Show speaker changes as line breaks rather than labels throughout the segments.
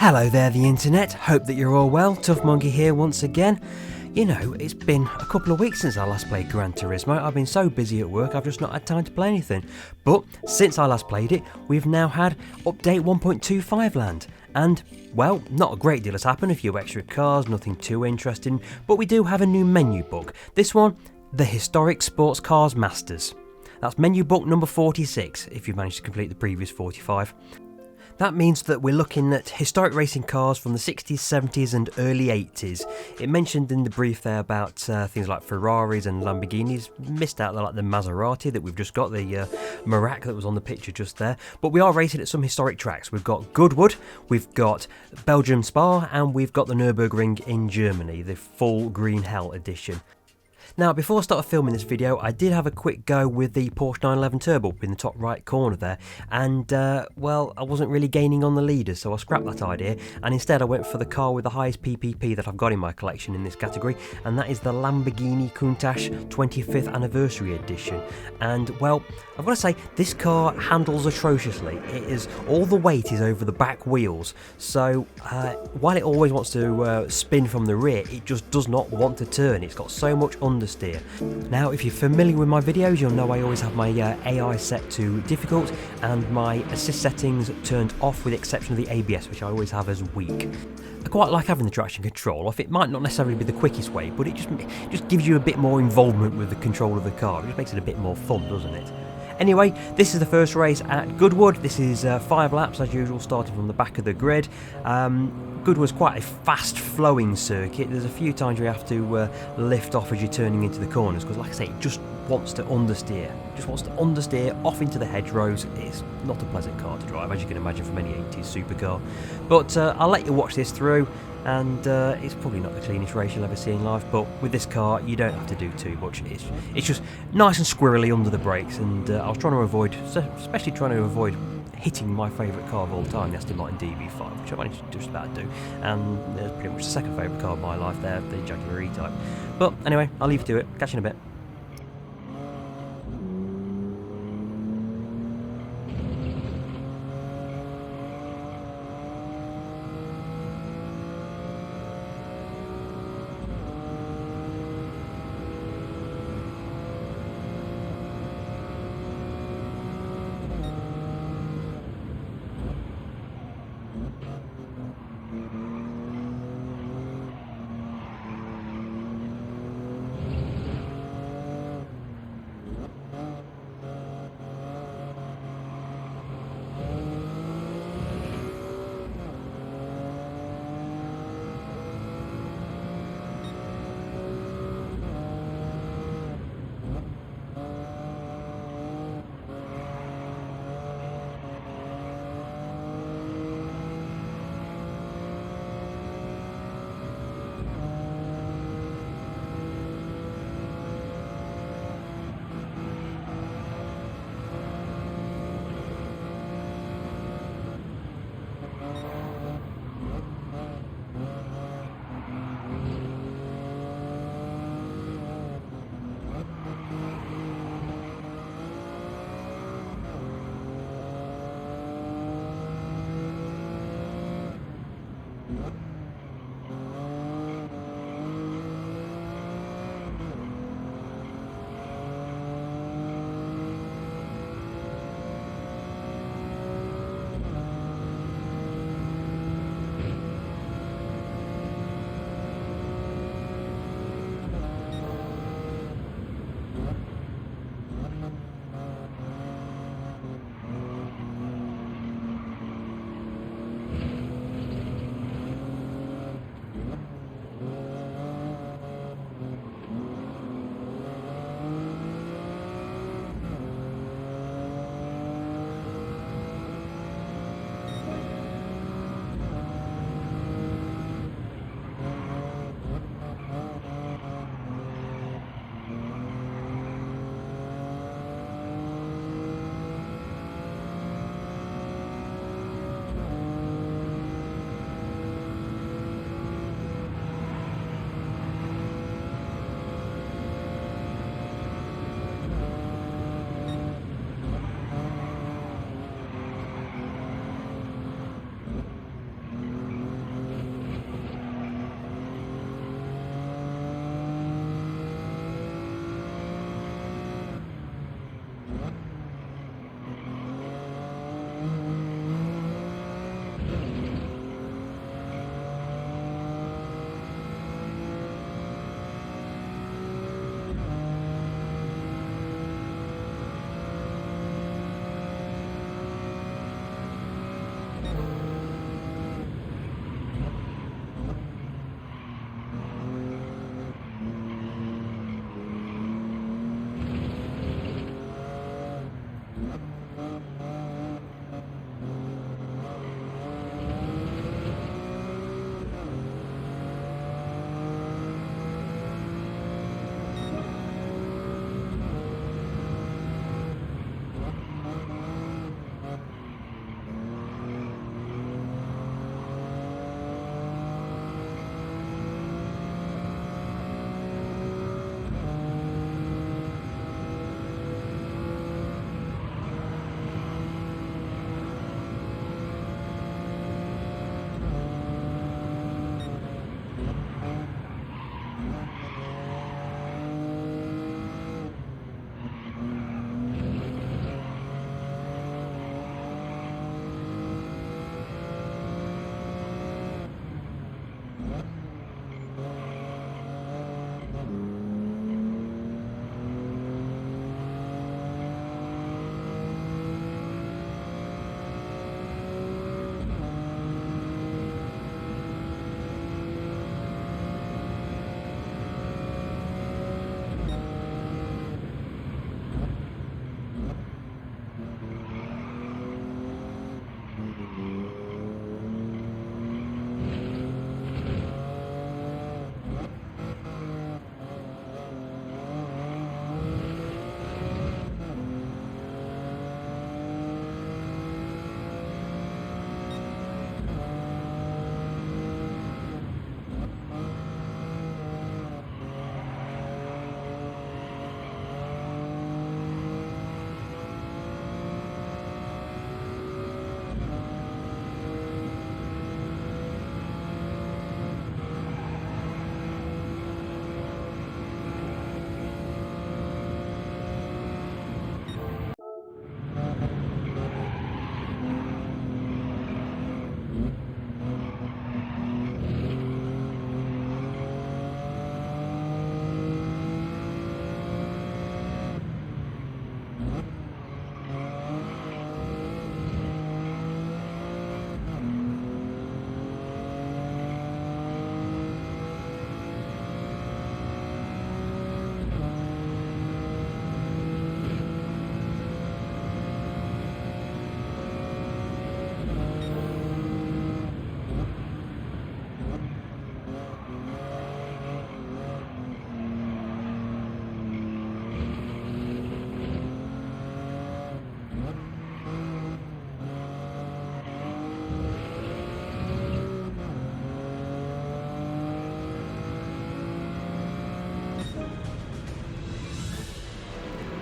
Hello there, the internet. Hope that you're all well. Tough Monkey here once again. You know, it's been a couple of weeks since I last played Gran Turismo. I've been so busy at work, I've just not had time to play anything. But since I last played it, we've now had update 1.25 land. And, well, not a great deal has happened. A few extra cars, nothing too interesting. But we do have a new menu book. This one, the Historic Sports Cars Masters. That's menu book number 46, if you managed to complete the previous 45. That means that we're looking at historic racing cars from the 60s, 70s and early 80s. It mentioned in the brief there about things like Ferraris and Lamborghinis. Missed out like the Maserati that we've just got, the Merak that was on the picture just there. But we are racing at some historic tracks. We've got Goodwood, we've got Belgium Spa and we've got the Nurburgring in Germany, the full Green Hell edition. Now, before I started filming this video, I did have a quick go with the Porsche 911 Turbo in the top right corner there, and well, I wasn't really gaining on the leaders, so I scrapped that idea, and instead I went for the car with the highest PPP that I've got in my collection in this category, and that is the Lamborghini Countach 25th Anniversary Edition. And, well, I've got to say, this car handles atrociously. It is, all the weight is over the back wheels, so while it always wants to spin from the rear, it just does not want to turn. It's got so much understeer. Now, if you're familiar with my videos, you'll know I always have my AI set to difficult and my assist settings turned off with the exception of the ABS, which I always have as weak. I quite like having the traction control off. It might not necessarily be the quickest way, but it just gives you a bit more involvement with the control of the car. It just makes it a bit more fun, doesn't it? Anyway, this is the first race at Goodwood. This is 5 laps as usual, starting from the back of the grid. Goodwood's quite a fast-flowing circuit. There's a few times where you have to lift off as you're turning into the corners, because like I say, it just wants to understeer. It just wants to understeer off into the hedgerows. It's not a pleasant car to drive, as you can imagine from any 80s supercar. But I'll let you watch this through. And it's probably not the cleanest race you'll ever see in life, but with this car you don't have to do too much. It's just nice and squirrely under the brakes, and I was trying to avoid, especially trying to avoid hitting my favourite car of all time, the Aston Martin DB5, which I managed to just about do, and there's pretty much the second favourite car of my life there, the Jaguar E-Type. But anyway, I'll leave you to it. Catch you in a bit.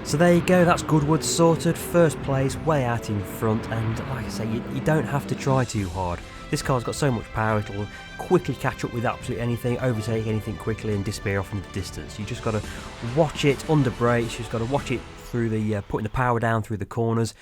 So there you go, that's Goodwood sorted, first place, way out in front, and like I say, you don't have to try too hard. This car's got so much power, it'll quickly catch up with absolutely anything, overtake anything quickly and disappear off into the distance. You just got to watch it under brakes, you just got to watch it through the, putting the power down through the corners.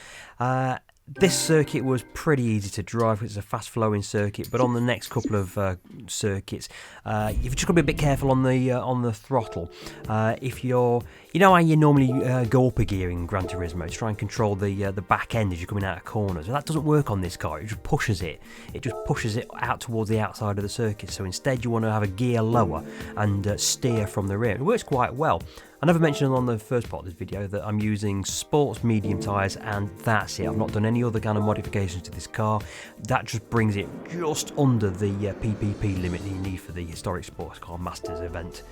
This circuit was pretty easy to drive, it's a fast flowing circuit, but on the next couple of circuits, you've just got to be a bit careful on the throttle. If you know how you normally go up a gear in Gran Turismo to try and control the back end as you're coming out of corners, well, that doesn't work on this car. It just pushes it out towards the outside of the circuit. So instead you want to have a gear lower and steer from the rear. It works quite well. I never mentioned on the first part of this video that I'm using sports medium tyres, and that's it. I've not done any other kind of modifications to this car. That just brings it just under the PPP limit that you need for the Historic Sports Car Masters event.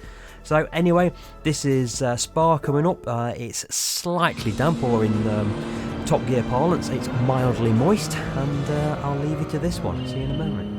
So anyway, this is Spa coming up. It's slightly damp, or in Top Gear parlance, it's mildly moist, and I'll leave you to this one. See you in a moment.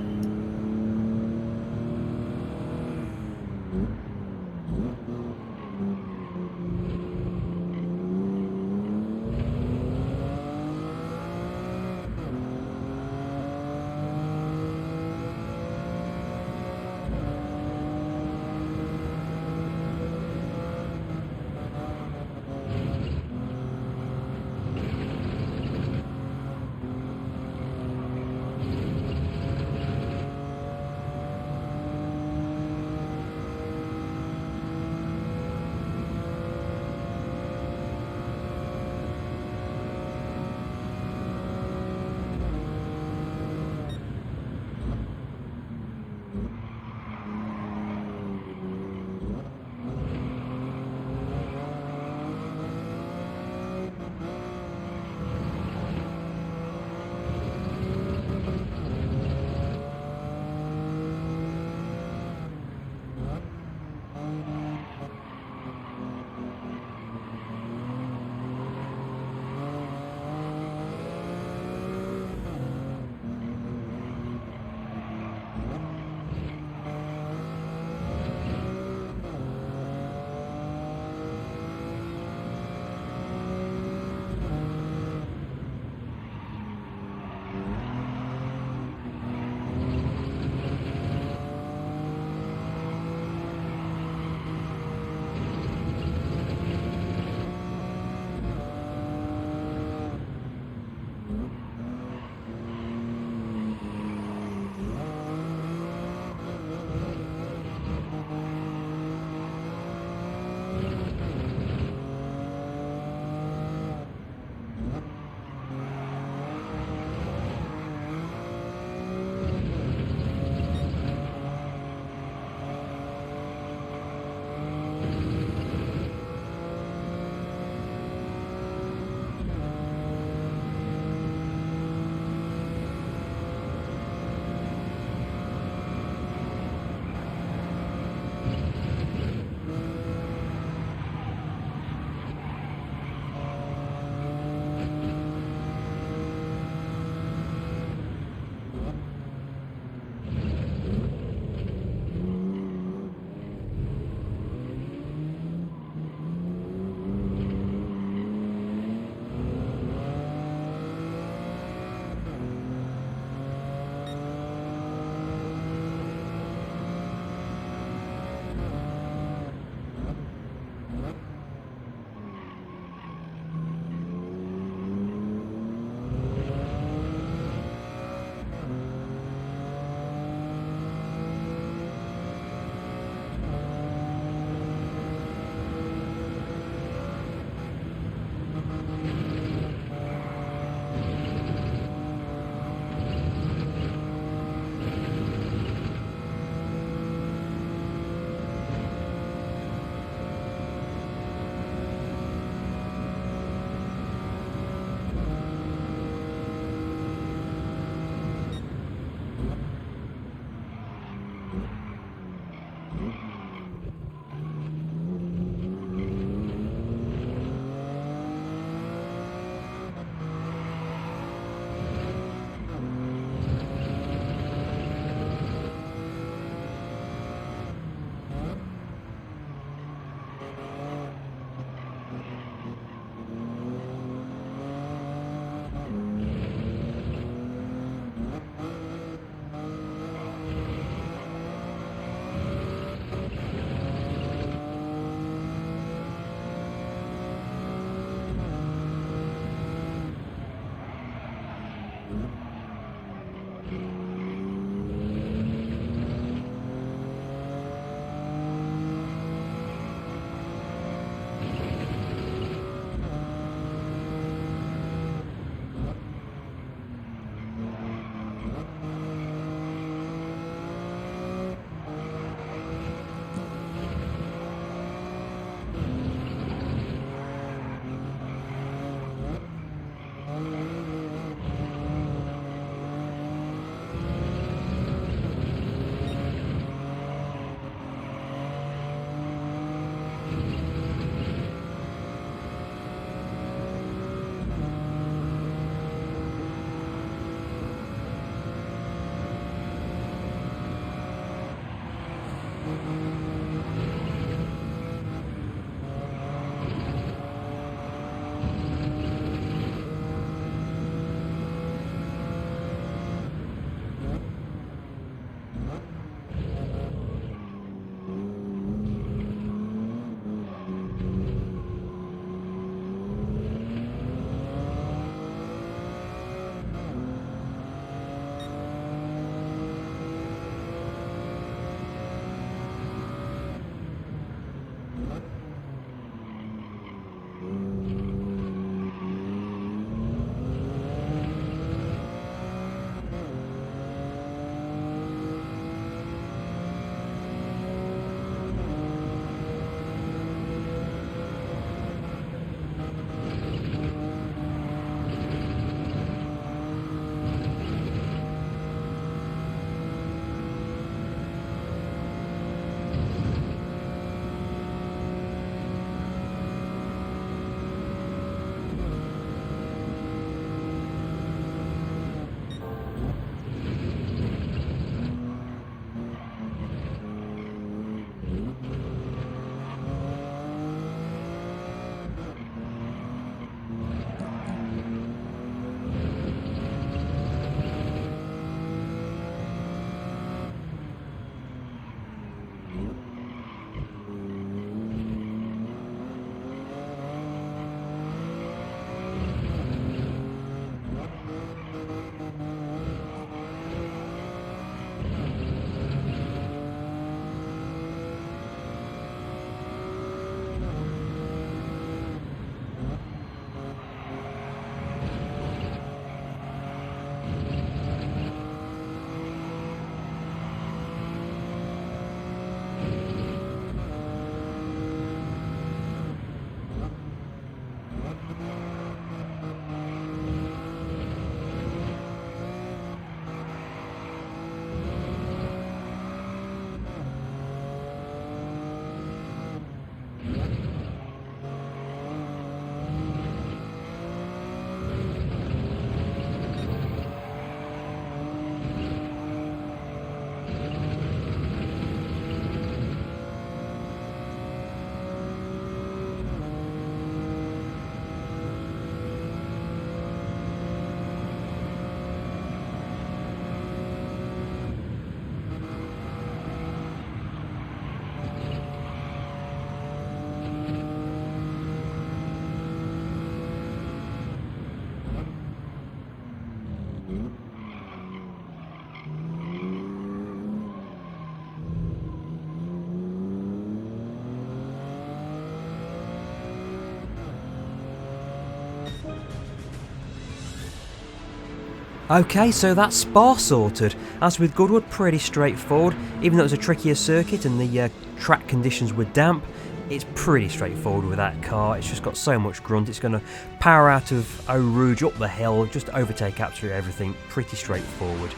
Okay, so that's Spa sorted. As with Goodwood, pretty straightforward. Even though it was a trickier circuit and the track conditions were damp, it's pretty straightforward with that car. It's just got so much grunt. It's going to power out of Eau Rouge up the hill, just overtake absolutely everything. Pretty straightforward.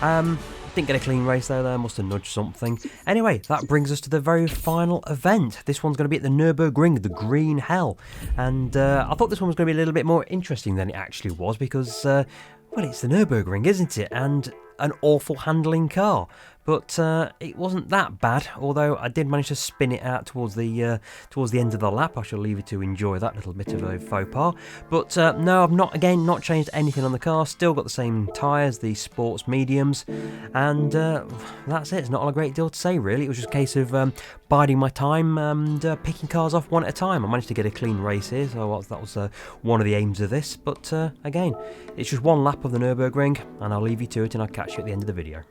Didn't get a clean race there, must have nudged something. Anyway, that brings us to the very final event. This one's going to be at the Nurburgring, the Green Hell. And I thought this one was going to be a little bit more interesting than it actually was because, well, it's the Nurburgring, isn't it? And an awful handling car. but it wasn't that bad, although I did manage to spin it out towards the end of the lap. I shall leave you to enjoy that little bit of a faux pas. But no, I've not changed anything on the car, still got the same tyres, the sports mediums, and that's it. It's not a great deal to say really. It was just a case of biding my time and picking cars off one at a time. I managed to get a clean race here, so that was one of the aims of this. But again, it's just one lap of the Nurburgring, and I'll leave you to it, and I'll catch you at the end of the video.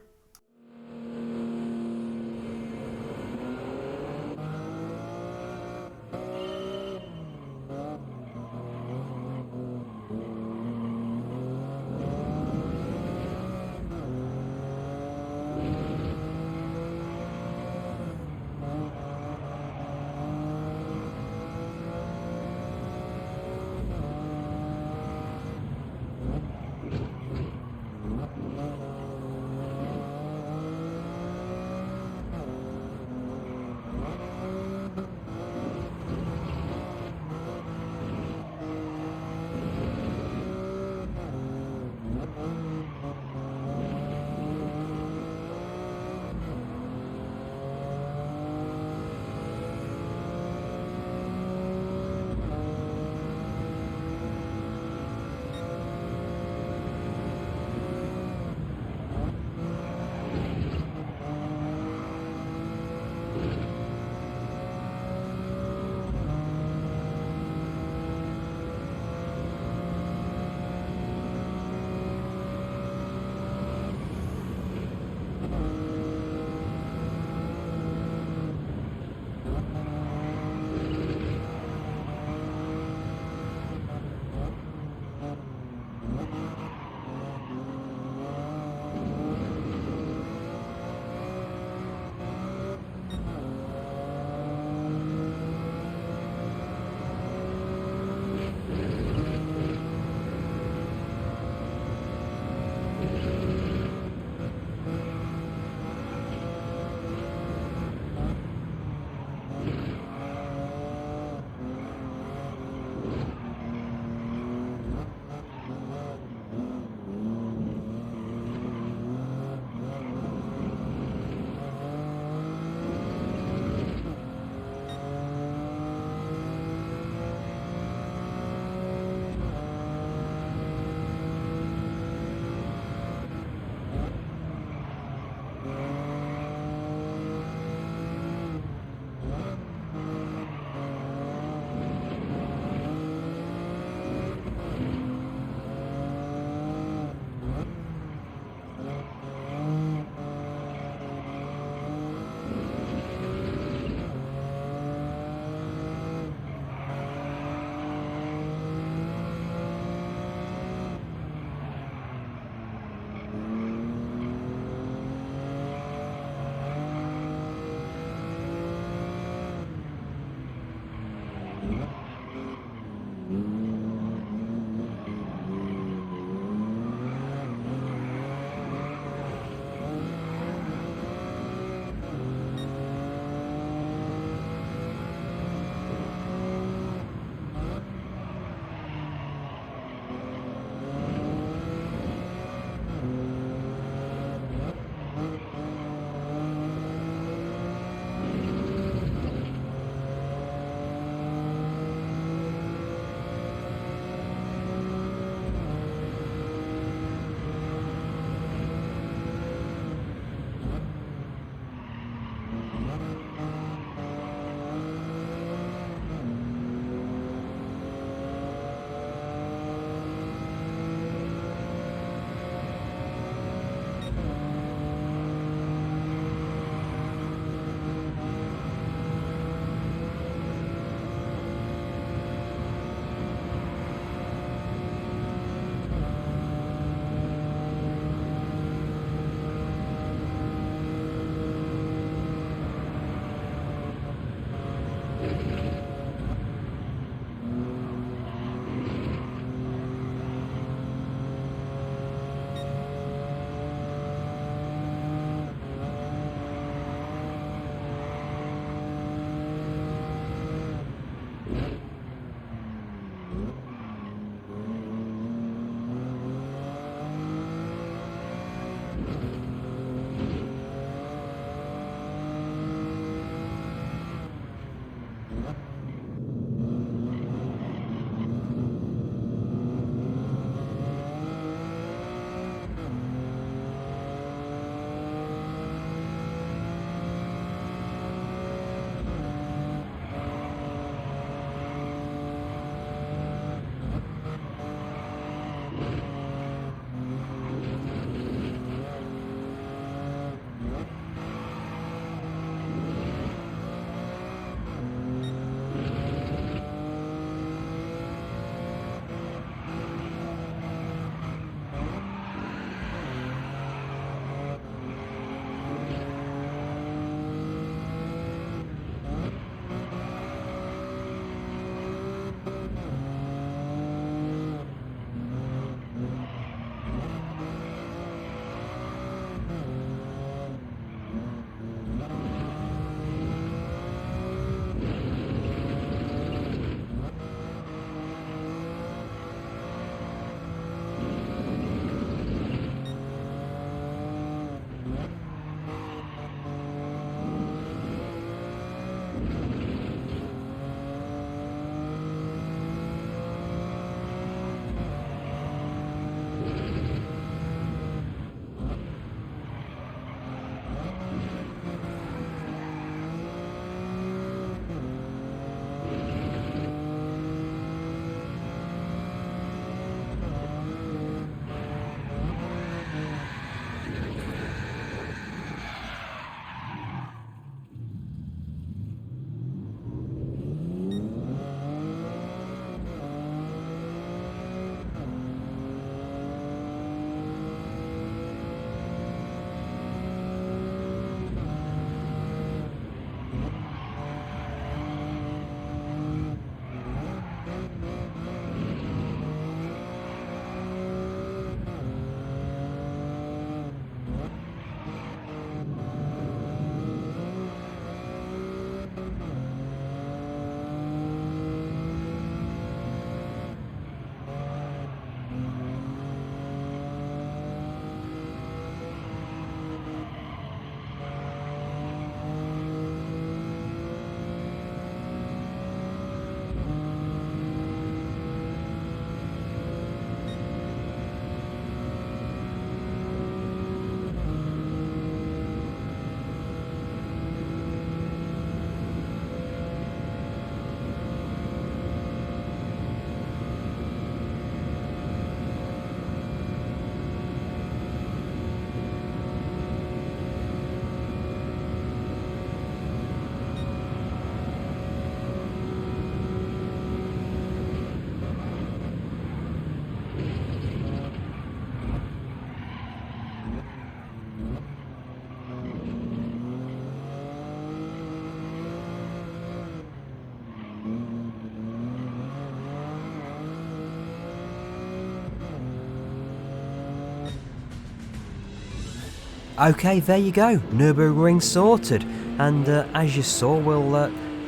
Okay, there you go, Nurburgring sorted. And as you saw,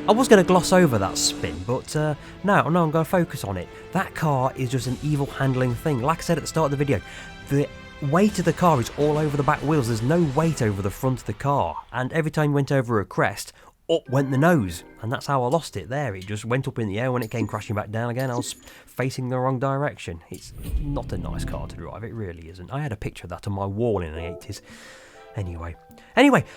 I was going to gloss over that spin, but no, I'm going to focus on it. That car is just an evil handling thing. Like I said at the start of the video, the weight of the car is all over the back wheels. There's no weight over the front of the car, and every time you went over a crest, up went the nose, and that's how I lost it there. It just went up in the air. When it came crashing back down again, I was facing the wrong direction. It's not a nice car to drive, it really isn't. I had a picture of that on my wall in the 80s. Anyway,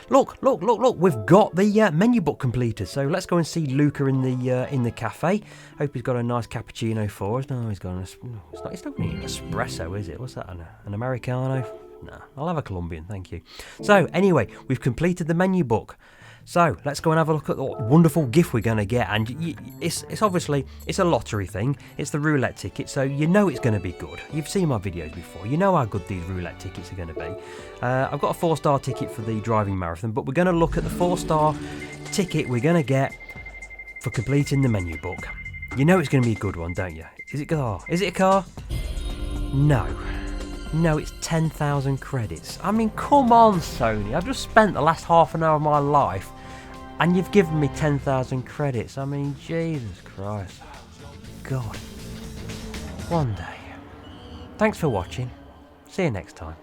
look, we've got the menu book completed, so let's go and see Luca in the cafe. Hope he's got a nice cappuccino for us. No, he's got it's not really an espresso, is it? What's that, an Americano? No, I'll have a Colombian, thank you. So, anyway, we've completed the menu book. So, let's go and have a look at the wonderful gift we're going to get. And it's obviously, it's a lottery thing. It's the roulette ticket, so you know it's going to be good. You've seen my videos before. You know how good these roulette tickets are going to be. I've got a 4-star ticket for the driving marathon, but we're going to look at the 4-star ticket we're going to get for completing the menu book. You know it's going to be a good one, don't you? Is it a car? Is it a car? No. No, it's 10,000 credits. I mean, come on, Sony. I've just spent the last half an hour of my life and you've given me 10,000 credits. I mean, Jesus Christ. God. One day. Thanks for watching. See you next time.